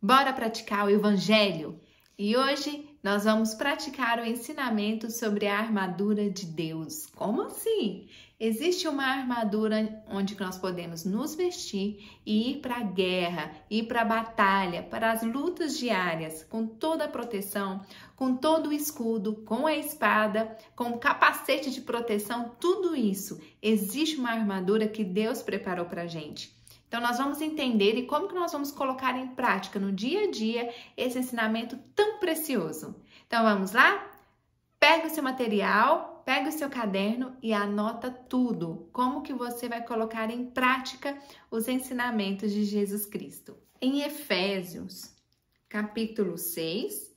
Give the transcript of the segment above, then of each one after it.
Bora praticar o Evangelho? E hoje nós vamos praticar o ensinamento sobre a armadura de Deus. Como assim? Existe uma armadura onde nós podemos nos vestir e ir para a guerra, ir para a batalha, para as lutas diárias, com toda a proteção, com todo o escudo, com a espada, com o capacete de proteção, tudo isso. Existe uma armadura que Deus preparou para a gente. Então, nós vamos entender e como que nós vamos colocar em prática no dia a dia esse ensinamento tão precioso. Então, vamos lá? Pega o seu material, pega o seu caderno e anota tudo. Como que você vai colocar em prática os ensinamentos de Jesus Cristo. Em Efésios, capítulo 6,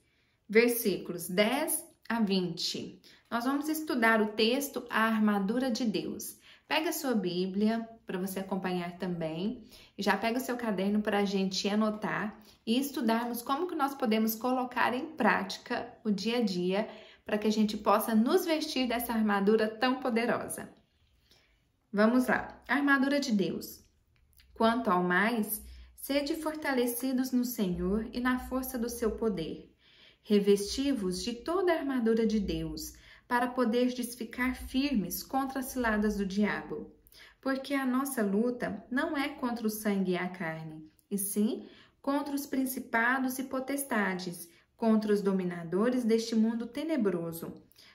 versículos 10 a 20, nós vamos estudar o texto A Armadura de Deus. Pega a sua Bíblia para você acompanhar também. E já pega o seu caderno para a gente anotar e estudarmos como que nós podemos colocar em prática o dia a dia para que a gente possa nos vestir dessa armadura tão poderosa. Vamos lá. Armadura de Deus. Quanto ao mais, sede fortalecidos no Senhor e na força do seu poder. Revesti-vos de toda a armadura de Deus, para poderdes ficar firmes contra as ciladas do diabo. Porque a nossa luta não é contra o sangue e a carne, e sim contra os principados e potestades, contra os dominadores deste mundo tenebroso,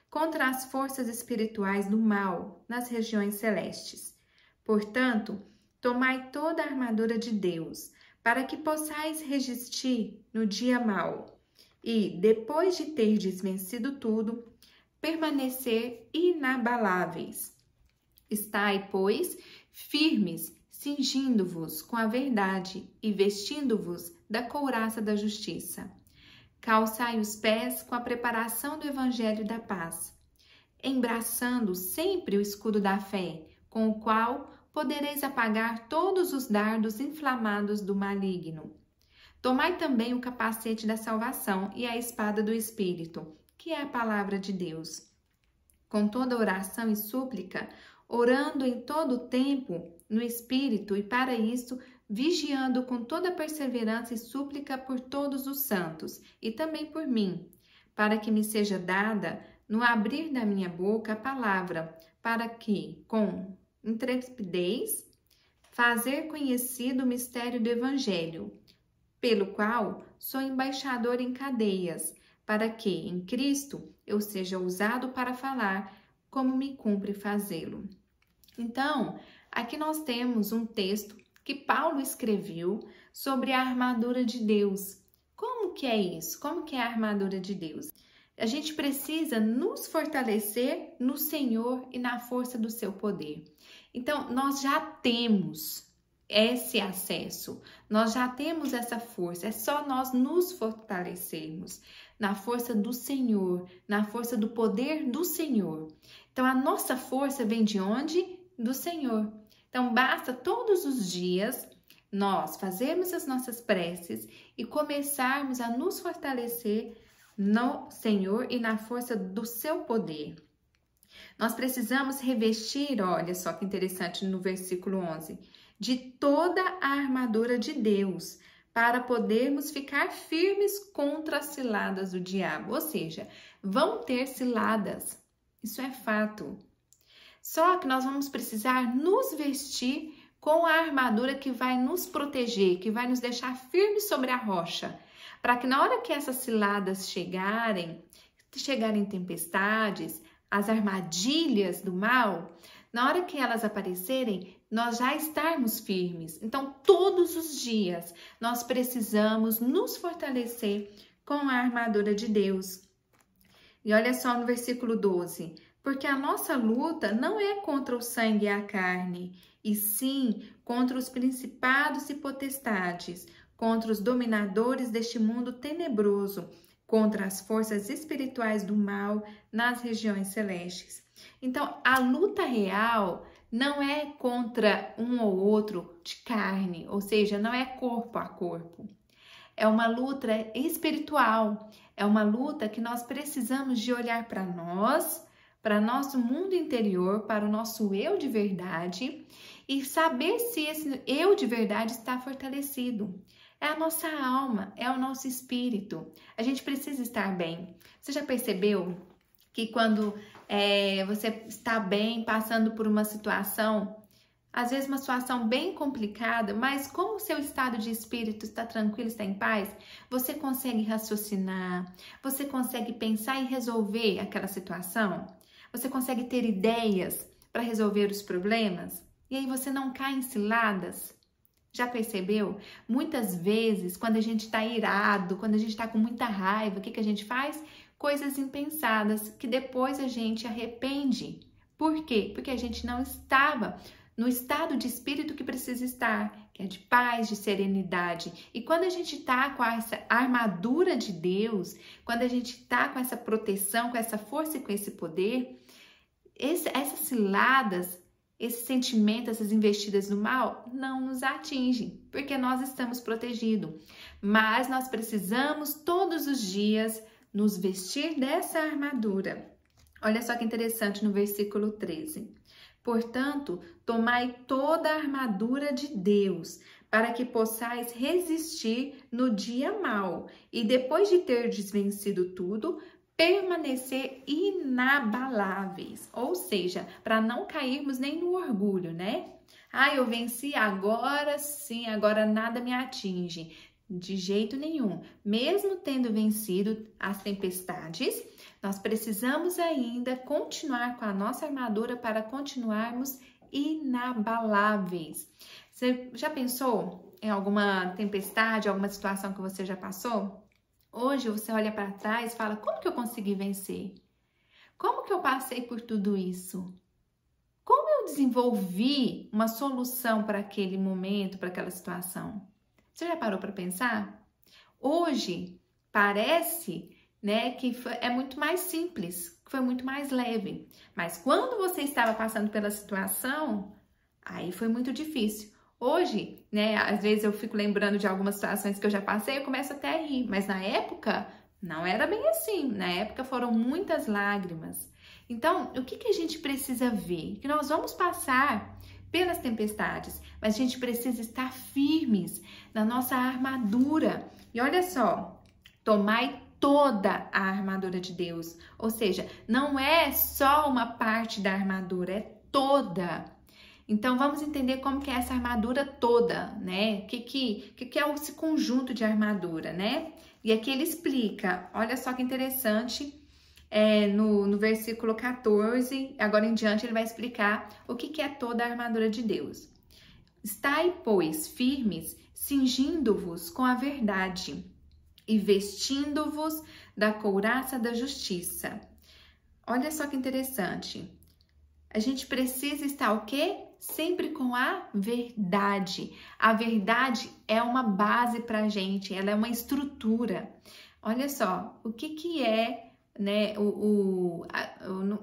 contra as forças espirituais do mal nas regiões celestes. Portanto, tomai toda a armadura de Deus, para que possais resistir no dia mau, e, depois de terdes vencido tudo, permanecer inabaláveis. Estai, pois, firmes, cingindo-vos com a verdade e vestindo-vos da couraça da justiça. Calçai os pés com a preparação do evangelho da paz, embraçando sempre o escudo da fé, com o qual podereis apagar todos os dardos inflamados do maligno. Tomai também o capacete da salvação e a espada do Espírito, que é a palavra de Deus. Com toda oração e súplica, orando em todo o tempo no Espírito e para isso, vigiando com toda perseverança e súplica por todos os santos e também por mim, para que me seja dada, no abrir da minha boca, a palavra, para que, com intrepidez, fazer conhecido o mistério do Evangelho, pelo qual sou embaixador em cadeias, para que, em Cristo, eu seja usado para falar como me cumpre fazê-lo. Então, aqui nós temos um texto que Paulo escreveu sobre a armadura de Deus. Como que é isso? Como que é a armadura de Deus? A gente precisa nos fortalecer no Senhor e na força do seu poder. Então, nós já temos esse acesso, nós já temos essa força, é só nós nos fortalecermos na força do Senhor, na força do poder do Senhor. Então, a nossa força vem de onde? Do Senhor. Então, basta todos os dias nós fazermos as nossas preces e começarmos a nos fortalecer no Senhor e na força do seu poder. Nós precisamos revestir, olha só que interessante no versículo 11, de toda a armadura de Deus, para podermos ficar firmes contra as ciladas do diabo. Ou seja, vão ter ciladas, isso é fato. Só que nós vamos precisar nos vestir com a armadura que vai nos proteger, que vai nos deixar firmes sobre a rocha, para que na hora que essas ciladas chegarem tempestades, as armadilhas do mal, na hora que elas aparecerem, nós já estarmos firmes. Então, todos os dias, nós precisamos nos fortalecer com a armadura de Deus. E olha só no versículo 12. Porque a nossa luta não é contra o sangue e a carne, e sim contra os principados e potestades, contra os dominadores deste mundo tenebroso, contra as forças espirituais do mal nas regiões celestes. Então, a luta real não é contra um ou outro de carne, ou seja, não é corpo a corpo. É uma luta espiritual, é uma luta que nós precisamos de olhar para nós, para nosso mundo interior, para o nosso eu de verdade e saber se esse eu de verdade está fortalecido. é a nossa alma, é o nosso espírito. A gente precisa estar bem. Você já percebeu que quando você está bem, passando por uma situação, às vezes uma situação bem complicada, mas como o seu estado de espírito está tranquilo, está em paz, você consegue raciocinar, você consegue pensar e resolver aquela situação, você consegue ter ideias para resolver os problemas, e aí você não cai em ciladas. Já percebeu? Muitas vezes, quando a gente está irado, quando a gente está com muita raiva, o que a gente faz? Coisas impensadas que depois a gente arrepende. Por quê? Porque a gente não estava no estado de espírito que precisa estar, que é de paz, de serenidade. E quando a gente está com essa armadura de Deus, quando a gente está com essa proteção, com essa força e com esse poder, essas ciladas, esse sentimento, essas investidas no mal, não nos atingem, porque nós estamos protegidos. Mas nós precisamos todos os dias nos vestir dessa armadura. Olha só que interessante no versículo 13. Portanto, tomai toda a armadura de Deus, para que possais resistir no dia mau, e depois de terdes vencido tudo, permanecer inabaláveis. Ou seja, para não cairmos nem no orgulho, né? Ah, eu venci, agora sim, agora nada me atinge. De jeito nenhum. Mesmo tendo vencido as tempestades, nós precisamos ainda continuar com a nossa armadura para continuarmos inabaláveis. Você já pensou em alguma tempestade, alguma situação que você já passou? Hoje você olha para trás e fala, como que eu consegui vencer? Como que eu passei por tudo isso? Como eu desenvolvi uma solução para aquele momento, para aquela situação? Você já parou para pensar? Hoje parece, né, que é muito mais simples, que foi muito mais leve. Mas quando você estava passando pela situação, aí foi muito difícil. Hoje, né, às vezes eu fico lembrando de algumas situações que eu já passei, eu começo até a rir. Mas na época, não era bem assim. Na época foram muitas lágrimas. Então, o que a gente precisa ver? Que nós vamos passar pelas tempestades, mas a gente precisa estar firmes na nossa armadura. E olha só, tomai toda a armadura de Deus. Ou seja, não é só uma parte da armadura, é toda. Então, vamos entender como que é essa armadura toda, né? O que é esse conjunto de armadura, né? E aqui ele explica, olha só que interessante, no versículo 14, agora em diante ele vai explicar o que é toda a armadura de Deus. Estai, pois, firmes, cingindo-vos com a verdade e vestindo-vos da couraça da justiça. Olha só que interessante. A gente precisa estar o quê? Sempre com a verdade. A verdade é uma base para a gente, ela é uma estrutura. Olha só, o que é, né, eu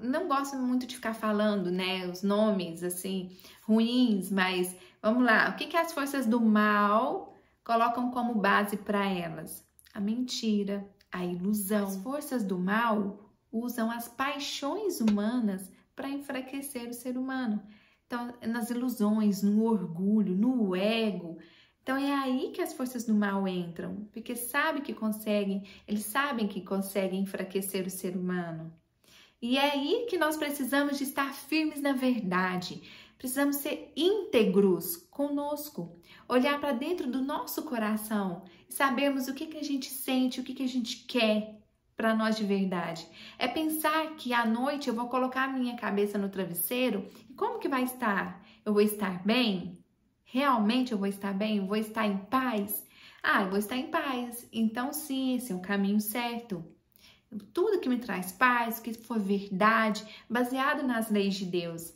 não gosto muito de ficar falando, né, os nomes, assim, ruins, mas vamos lá. O que as forças do mal colocam como base para elas? A mentira, a ilusão. As forças do mal usam as paixões humanas para enfraquecer o ser humano. Então, nas ilusões, no orgulho, no ego. Então, é aí que as forças do mal entram, porque eles sabem que conseguem enfraquecer o ser humano. E é aí que nós precisamos de estar firmes na verdade. Precisamos ser íntegros conosco, olhar para dentro do nosso coração e sabermos o que a gente sente, o que a gente quer para nós de verdade. É pensar que à noite eu vou colocar a minha cabeça no travesseiro e como que vai estar? Eu vou estar bem? Realmente eu vou estar bem? Eu vou estar em paz? Ah, eu vou estar em paz. Então sim, esse é o caminho certo. Tudo que me traz paz, que for verdade, baseado nas leis de Deus.